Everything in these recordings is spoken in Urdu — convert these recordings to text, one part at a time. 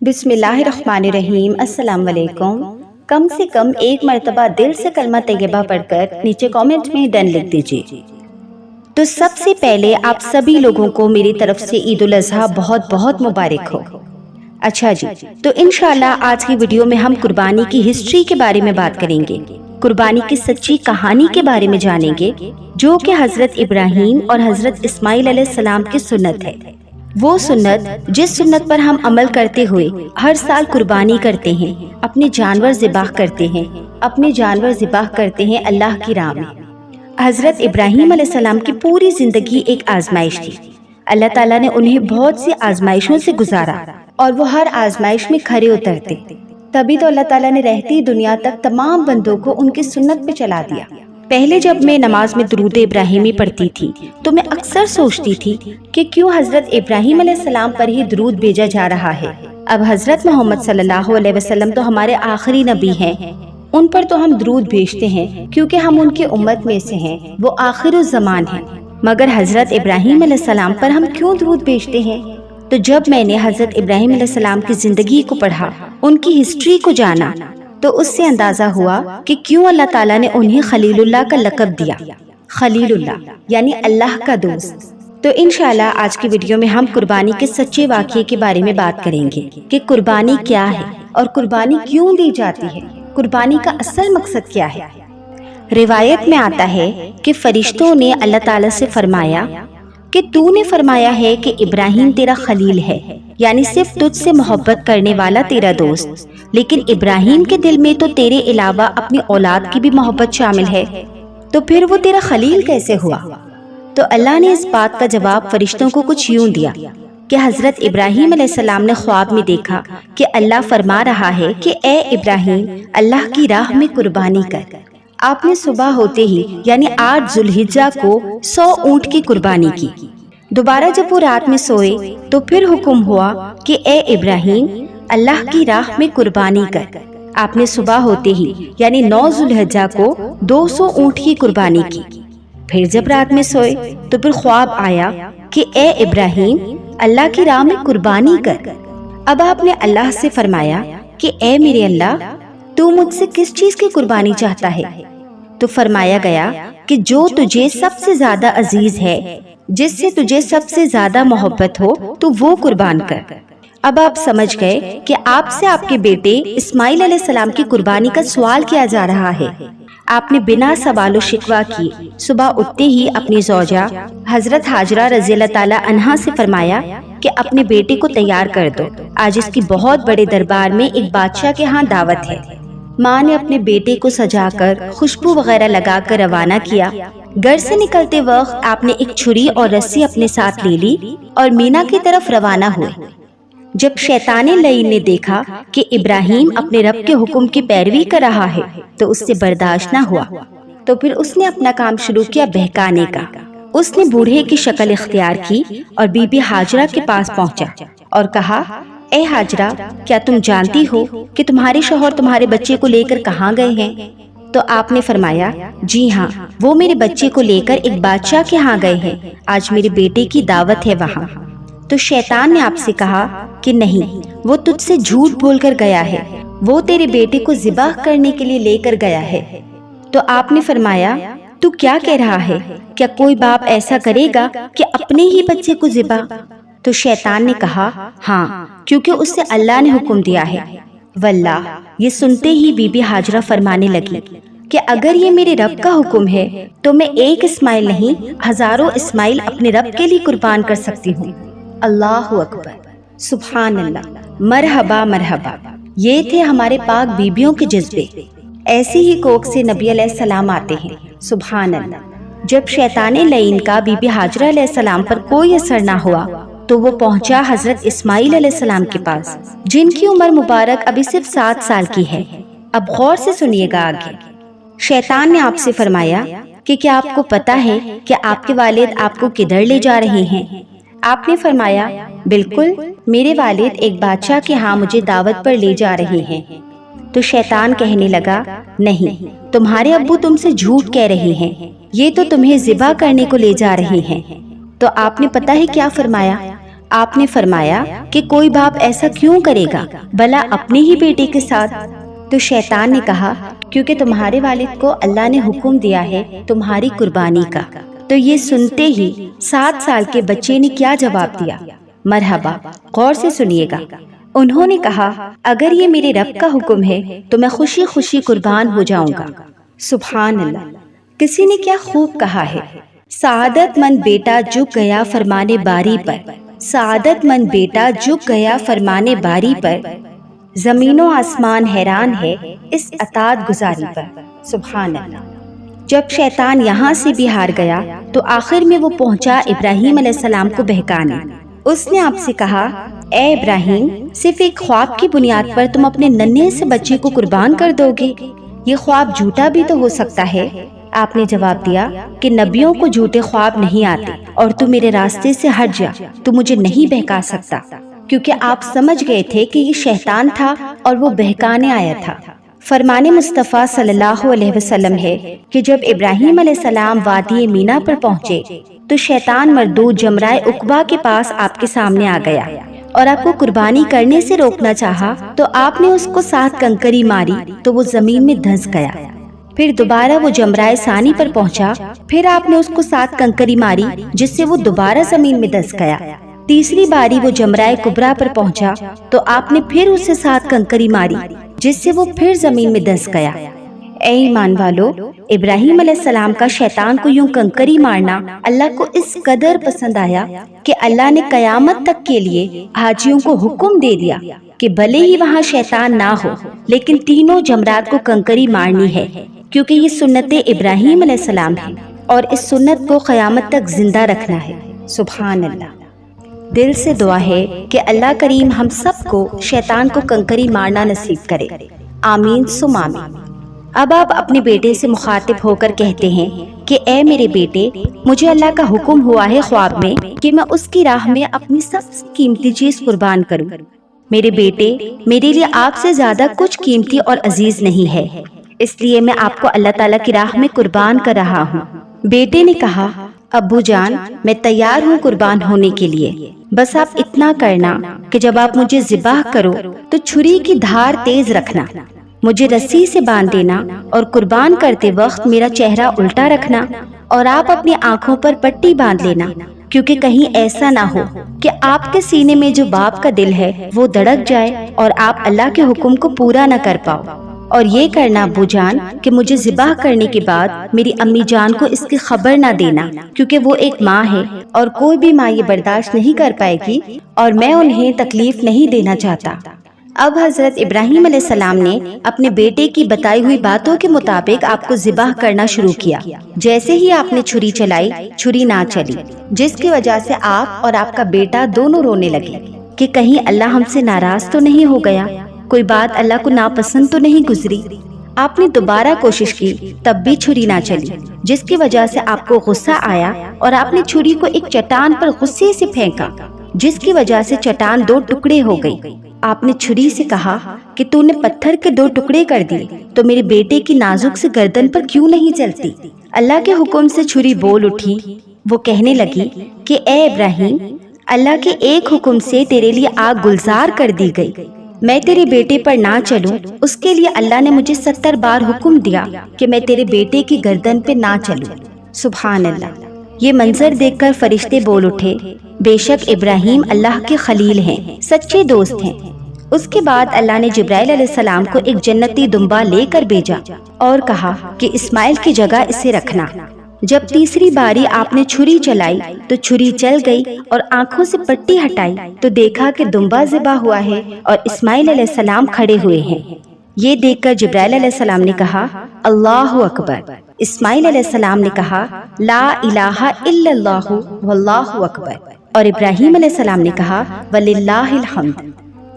بسم اللہ الرحمن الرحیم۔ السلام علیکم۔ کم سے کم ایک مرتبہ دل سے کلمہ طیبہ پڑھ کر نیچے کامنٹ میں ڈن لکھ دیجیے۔ تو سب سے پہلے آپ سبھی لوگوں کو میری طرف سے عید الاضحیٰ بہت بہت مبارک ہو۔ اچھا جی، تو انشاءاللہ آج کی ویڈیو میں ہم قربانی کی ہسٹری کے بارے میں بات کریں گے، قربانی کی سچی کہانی کے بارے میں جانیں گے، جو کہ حضرت ابراہیم اور حضرت اسماعیل علیہ السلام کی سنت ہے۔ وہ سنت جس سنت پر ہم عمل کرتے ہوئے ہر سال قربانی کرتے ہیں، اپنے جانور ذبح کرتے ہیں اللہ کی راہ میں۔ حضرت ابراہیم علیہ السلام کی پوری زندگی ایک آزمائش تھی۔ اللہ تعالیٰ نے انہیں بہت سی آزمائشوں سے گزارا اور وہ ہر آزمائش میں کھرے اترتے، تبھی تو اللہ تعالیٰ نے رہتی دنیا تک تمام بندوں کو ان کی سنت پہ چلا دیا۔ پہلے جب میں نماز میں درود ابراہیمی پڑھتی تھی تو میں اکثر سوچتی تھی کہ کیوں حضرت ابراہیم علیہ السلام پر ہی درود بھیجا جا رہا ہے۔ اب حضرت محمد صلی اللہ علیہ وسلم تو ہمارے آخری نبی ہیں، ان پر تو ہم درود بھیجتے ہیں کیونکہ ہم ان کی امت میں سے ہیں، وہ آخر الزمان ہیں، مگر حضرت ابراہیم علیہ السلام پر ہم کیوں درود بھیجتے ہیں؟ تو جب میں نے حضرت ابراہیم علیہ السلام کی زندگی کو پڑھا، ان کی ہسٹری کو جانا، تو اس سے اندازہ ہوا کہ کیوں اللہ تعالیٰ نے انہیں خلیل اللہ کا لقب دیا۔ خلیل اللہ یعنی اللہ کا دوست۔ تو انشاءاللہ آج کی ویڈیو میں ہم قربانی کے سچے واقعے کے بارے میں بات کریں گے کہ قربانی کیا ہے اور قربانی کیوں دی جاتی ہے، قربانی کا اصل مقصد کیا ہے۔ روایت میں آتا ہے کہ فرشتوں نے اللہ تعالیٰ سے فرمایا کہ تو نے فرمایا ہے کہ ابراہیم تیرا خلیل ہے، یعنی صرف تجھ سے محبت کرنے والا تیرا دوست، لیکن ابراہیم کے دل میں تو تیرے علاوہ اپنی اولاد کی بھی محبت شامل ہے، تو پھر وہ تیرا خلیل کیسے ہوا؟ تو اللہ نے اس بات کا جواب فرشتوں کو کچھ یوں دیا کہ حضرت ابراہیم علیہ السلام نے خواب میں دیکھا کہ اللہ فرما رہا ہے کہ اے ابراہیم، اللہ کی راہ میں قربانی کر۔ آپ نے صبح ہوتے ہی یعنی 8 ذوالحجہ کو 100 اونٹ کی قربانی کی۔ دوبارہ جب وہ رات میں سوئے تو پھر حکم ہوا کہ اے ابراہیم، اللہ کی راہ میں قربانی کر۔ آپ نے صبح ہوتے ہی یعنی 9 ذوالحجہ کو 200 اونٹ کی قربانی کی۔ پھر جب رات میں سوئے تو پھر خواب آیا کہ اے ابراہیم، اللہ کی راہ میں قربانی کر۔ اب آپ نے اللہ سے فرمایا کہ اے میرے اللہ، تو مجھ سے کس چیز کی قربانی چاہتا ہے؟ تو فرمایا گیا کہ جو تجھے سب سے زیادہ عزیز ہے، جس سے تجھے سب سے زیادہ محبت ہو، تو وہ قربان کر۔ اب آپ سمجھ گئے کہ آپ سے آپ کے بیٹے اسماعیل علیہ السلام کی قربانی کا سوال کیا جا رہا ہے۔ آپ نے بنا سوال و شکوہ کیے صبح اٹھتے ہی اپنی زوجہ حضرت ہاجرہ رضی اللہ تعالی عنہا سے فرمایا کہ اپنے بیٹے کو تیار کر دو، آج اس کی بہت بڑے دربار میں ایک بادشاہ کے ہاں دعوت ہے۔ ماں نے اپنے بیٹے کو سجا کر خوشبو وغیرہ لگا کر روانہ کیا۔ گھر سے نکلتے وقت آپ نے ایک چھری اور رسی اپنے ساتھ لے لی اور مینا کی طرف روانہ ہوئے۔ جب شیطان لعین نے دیکھا کہ ابراہیم اپنے رب کے حکم کی پیروی کر رہا ہے تو اس سے برداشت نہ ہوا، تو پھر اس نے اپنا کام شروع کیا بہکانے کا۔ اس نے بوڑھے کی شکل اختیار کی اور بی بی ہاجرہ کے پاس پہنچا اور کہا، اے ہاجرہ، کیا تم جانتی ہو کہ تمہارے شوہر تمہارے بچے کو لے کر کہاں گئے ہیں؟ تو آپ نے فرمایا، جی ہاں، وہ میرے بچے کو لے کر ایک بادشاہ کے ہاں گئے ہیں، آج میرے بیٹے کی دعوت ہے وہاں۔ تو شیطان نے آپ سے کہا کہ نہیں، وہ تجھ سے جھوٹ بول کر گیا ہے، وہ تیرے بیٹے کو ذبح کرنے کے لیے لے کر گیا ہے۔ تو آپ نے فرمایا، تو کیا کہہ رہا ہے؟ کیا کوئی باپ ایسا کرے گا کہ اپنے ہی بچے کو ذبح؟ تو شیطان نے کہا، ہاں، کیونکہ اس سے اللہ نے حکم دیا ہے۔ واللہ، یہ سنتے ہی بی بی ہاجرہ فرمانے لگی کہ اگر یہ میرے رب کا حکم ہے تو میں ایک اسماعیل نہیں، ہزاروں اسماعیل اپنے رب کے لیے قربان کر سکتی ہوں۔ اللہ اکبر، سبحان اللہ، مرحبا مرحبا۔ یہ تھے ہمارے پاک بیبیوں کے جذبے۔ ایسی ہی کوکھ سے نبی علیہ السلام آتے ہیں، سبحان اللہ۔ جب شیطان لعین کا بی بی ہاجرہ علیہ السلام پر کوئی اثر نہ ہوا تو وہ پہنچا حضرت اسماعیل علیہ السلام کے پاس، جن کی عمر مبارک ابھی صرف 7 سال کی ہے۔ اب غور سے سنیے گا آگے۔ شیطان نے آپ سے فرمایا کہ کیا آپ کو پتہ ہے کہ آپ کے والد آپ کو کدھر لے جا رہے ہیں؟ آپ نے فرمایا، بالکل، میرے والد ایک بادشاہ کے ہاں مجھے دعوت پر لے جا رہے ہیں۔ تو شیطان کہنے لگا، نہیں، تمہارے ابو تم سے جھوٹ کہہ رہے ہیں، یہ تو تمہیں ذبح کرنے کو لے جا رہے ہیں۔ تو آپ نے پتہ ہے کیا فرمایا؟ آپ نے فرمایا کہ کوئی باپ ایسا کیوں کرے گا بھلا اپنے ہی بیٹے کے ساتھ؟ تو شیطان نے کہا کیونکہ تمہارے والد کو اللہ نے حکم دیا ہے تمہاری قربانی کا۔ تو یہ سنتے ہی 7 سال کے بچے نے کیا جواب دیا؟ مرحبا، غور سے سنیے گا۔ انہوں نے کہا اگر یہ میرے رب کا حکم ہے تو میں خوشی خوشی قربان ہو جاؤں گا۔ سبحان اللہ، کسی نے کیا خوب کہا ہے، سعادت مند بیٹا جھک گیا فرمانے باری پر، سعادت مند بیٹا جھک گیا فرمانے باری پر، زمین و آسمان حیران ہے اس اطاعت گزاری پر۔ سبحان اللہ۔ جب شیطان یہاں سے بھی ہار گیا تو آخر میں وہ پہنچا ابراہیم علیہ السلام کو بہکانے۔ اس نے آپ سے کہا اے ابراہیم، صرف ایک خواب کی بنیاد پر تم اپنے ننھے سے بچے کو قربان کر دو گے؟ یہ خواب جھوٹا بھی تو ہو سکتا ہے۔ آپ نے جواب دیا کہ نبیوں کو جھوٹے خواب نہیں آتے، اور تو میرے راستے سے ہٹ جا، تو مجھے نہیں بہکا سکتا، کیونکہ آپ سمجھ گئے تھے کہ یہ شیطان تھا اور وہ بہکانے آیا تھا۔ فرمان مصطفیٰ صلی اللہ علیہ وسلم ہے کہ جب ابراہیم علیہ السلام وادی مینا پر پہنچے تو شیطان مردود جمرائے عقبہ کے پاس آپ کے سامنے آ گیا اور آپ کو قربانی کرنے سے روکنا چاہا، تو آپ نے اس کو 7 کنکری ماری تو وہ زمین میں دھنس گیا۔ پھر دوبارہ وہ جمرائے ثانی پر پہنچا، پھر آپ نے اس کو 7 کنکری ماری جس سے وہ دوبارہ زمین میں دھنس گیا۔ تیسری باری وہ جمرائے کبریٰ پر پہنچا تو آپ نے پھر اسے 7 کنکری ماری جس سے وہ پھر زمین میں دھنس گیا۔ اے ایمان والو، ابراہیم علیہ السلام کا شیطان کو یوں کنکری مارنا اللہ کو اس قدر پسند آیا کہ اللہ نے قیامت تک کے لیے حاجیوں کو حکم دے دیا کہ بھلے ہی وہاں شیطان نہ ہو لیکن تینوں جمرات کو کنکری مارنی ہے، کیونکہ یہ سنت ابراہیم علیہ السلام ہے اور اس سنت کو قیامت تک زندہ رکھنا ہے۔ سبحان اللہ۔ دل سے دعا ہے کہ اللہ کریم ہم سب کو شیطان کو کنکری مارنا نصیب کرے، آمین ثم آمین۔ اب آپ اپنے بیٹے سے مخاطب ہو کر کہتے ہیں کہ اے میرے بیٹے، مجھے اللہ کا حکم ہوا ہے خواب میں کہ میں اس کی راہ میں اپنی سب سے قیمتی چیز قربان کروں۔ میرے بیٹے، میرے لیے آپ سے زیادہ کچھ قیمتی اور عزیز نہیں ہے، اس لیے میں آپ کو اللہ تعالیٰ کی راہ میں قربان کر رہا ہوں۔ بیٹے نے کہا ابو جان، میں تیار ہوں قربان ہونے کے لیے، بس آپ اتنا کرنا کہ جب آپ مجھے ذبح کرو تو چھری کی دھار تیز رکھنا، مجھے رسی سے باندھ دینا اور قربان کرتے وقت میرا چہرہ الٹا رکھنا، اور آپ اپنی آنکھوں پر پٹی باندھ لینا، کیونکہ کہیں ایسا نہ ہو کہ آپ کے سینے میں جو باپ کا دل ہے وہ دھڑک جائے اور آپ اللہ کے حکم کو پورا نہ کر پاؤ۔ اور یہ کرنا ابو جان کہ مجھے ذبح کرنے کے بعد میری امی جان کو اس کی خبر نہ دینا، کیونکہ وہ ایک ماں ہے اور کوئی بھی ماں یہ برداشت نہیں کر پائے گی اور میں انہیں تکلیف نہیں دینا چاہتا۔ اب حضرت ابراہیم علیہ السلام نے اپنے بیٹے کی بتائی ہوئی باتوں کے مطابق آپ کو ذبح کرنا شروع کیا۔ جیسے ہی آپ نے چھری چلائی، چھری نہ چلی، جس کی وجہ سے آپ اور آپ کا بیٹا دونوں رونے لگے کہ کہیں اللہ ہم سے ناراض تو نہیں ہو گیا، کوئی بات اللہ کو ناپسند تو نہیں گزری۔ آپ نے دوبارہ کوشش کی، تب بھی چھری نہ چلی، جس کی وجہ سے آپ کو غصہ آیا اور آپ نے چھری کو ایک چٹان پر غصے سے پھینکا، جس کی وجہ سے چٹان 2 ٹکڑے ہو گئی۔ آپ نے چھری سے کہا کہ تو نے پتھر کے 2 ٹکڑے کر دیے تو میرے بیٹے کی نازک سے گردن پر کیوں نہیں چلتی؟ اللہ کے حکم سے چھری بول اٹھی، وہ کہنے لگی کہ اے ابراہیم، اللہ کے ایک حکم سے تیرے لیے آگ گلزار کر دی گئی، میں تیرے بیٹے پر نہ چلوں، اس کے لیے اللہ نے مجھے 70 بار حکم دیا کہ میں تیرے بیٹے کی گردن پہ نہ چلوں۔ سبحان اللہ۔ یہ منظر دیکھ کر فرشتے بول اٹھے، بے شک ابراہیم اللہ کے خلیل ہیں، سچے دوست ہیں۔ اس کے بعد اللہ نے جبرائیل علیہ السلام کو ایک جنتی دمبا لے کر بھیجا اور کہا کہ اسماعیل کی جگہ اسے رکھنا۔ جب تیسری باری آپ نے چھری چلائی تو چھری چل گئی اور آنکھوں سے پٹی ہٹائی تو دیکھا کہ دمبا ذبح ہوا ہے اور اسماعیل علیہ السلام کھڑے ہوئے ہیں۔ یہ دیکھ کر جبرائیل علیہ السلام نے کہا اللہ اکبر۔ اسماعیل علیہ السلام نے کہا لا الہ الا اللہ واللہ اکبر، اور ابراہیم علیہ السلام نے کہا وللہ الحمد۔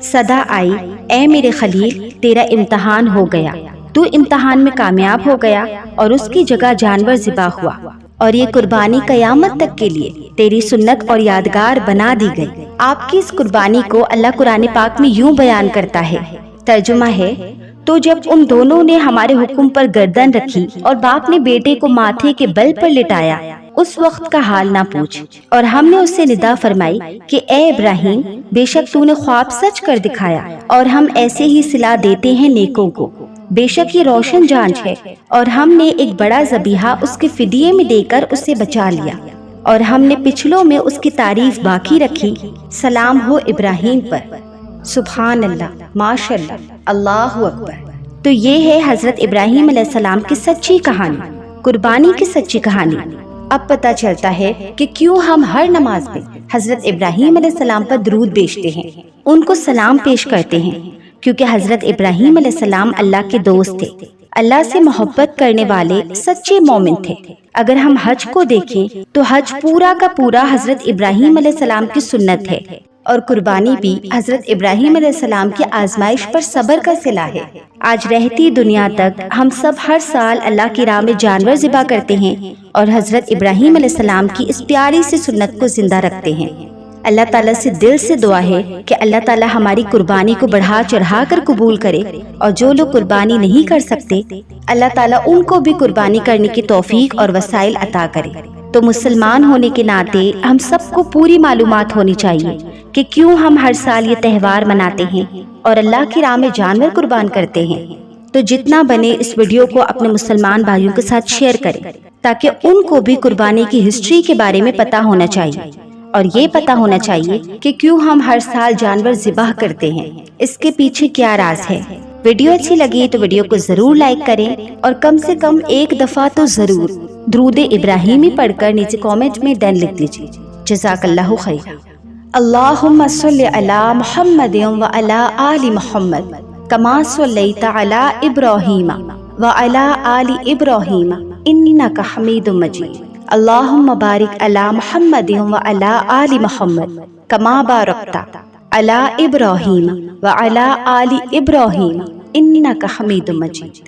صدا آئی، اے میرے خلیل، تیرا امتحان ہو گیا، تو امتحان میں کامیاب ہو گیا اور اس کی جگہ جانور ذبح ہوا، اور یہ قربانی قیامت تک کے لیے تیری سنت اور یادگار بنا دی گئی۔ آپ کی اس قربانی کو اللہ قرآن پاک میں یوں بیان کرتا ہے، ترجمہ ہے، تو جب ان دونوں نے ہمارے حکم پر گردن رکھی اور باپ نے بیٹے کو ماتھے کے بل پر لٹایا اس وقت کا حال نہ پوچھ۔ اور ہم نے اس سے ندا فرمائی کہ اے ابراہیم، بے شک تو نے خواب سچ کر دکھایا، اور ہم ایسے ہی صلاح دیتے ہیں نیکوں کو۔ بے شک یہ روشن جانچ ہے، اور ہم نے ایک بڑا ذبیحہ اس کے فدیے میں دے کر اسے بچا لیا، اور ہم نے پچھلوں میں اس کی تعریف باقی رکھی۔ سلام ہو ابراہیم پر۔ سبحان اللہ، ماشاء اللہ، اللہ اکبر۔ تو یہ ہے حضرت ابراہیم علیہ السلام کی سچی کہانی، قربانی کی سچی کہانی۔ اب پتہ چلتا ہے کہ کیوں ہم ہر نماز میں حضرت ابراہیم علیہ السلام پر درود بیچتے ہیں، ان کو سلام پیش کرتے ہیں، کیونکہ حضرت ابراہیم علیہ السلام اللہ کے دوست تھے، اللہ سے محبت کرنے والے سچے مومن تھے۔ اگر ہم حج کو دیکھیں تو حج پورا کا پورا حضرت ابراہیم علیہ السلام کی سنت ہے، اور قربانی بھی حضرت ابراہیم علیہ السلام کی آزمائش پر صبر کا صلہ ہے۔ آج رہتی دنیا تک ہم سب ہر سال اللہ کی راہ میں جانور ذبح کرتے ہیں، اور حضرت ابراہیم علیہ السلام کی اس پیاری سی سنت کو زندہ رکھتے ہیں۔ اللہ تعالیٰ سے دل سے دعا ہے کہ اللہ تعالیٰ ہماری قربانی کو بڑھا چڑھا کر قبول کرے، اور جو لوگ قربانی نہیں کر سکتے اللہ تعالیٰ ان کو بھی قربانی کرنے کی توفیق اور وسائل عطا کرے۔ تو مسلمان ہونے کے ناطے ہم سب کو پوری معلومات ہونی چاہیے کہ کیوں ہم ہر سال یہ تہوار مناتے ہیں اور اللہ کی راہ میں جانور قربان کرتے ہیں۔ تو جتنا بنے اس ویڈیو کو اپنے مسلمان بھائیوں کے ساتھ شیئر کریں، تاکہ ان کو بھی قربانی کی ہسٹری کے بارے میں پتہ ہونا چاہیے، اور یہ پتہ ہونا چاہیے کہ کیوں ہم ہر سال جانور ذبح کرتے ہیں، اس کے پیچھے کیا راز ہے۔ ویڈیو اچھی لگی تو ویڈیو کو ضرور لائک کریں، اور کم سے کم ایک دفعہ تو ضرور درود ابراہیمی پڑھ کر نیچے کامنٹ میں ڈن لکھ دیجیے۔ جزاک اللہ خیر۔ اللہم صلی علی محمد وعلی آل محمد کما صلیت علی ابراہیم وعلی آل ابراہیم انک حمید مجید۔ اللہم بارک علی محمد وعلی آل محمد کما بارکت علی ابراہیم وعلی آل ابراہیم انک حمید مجید۔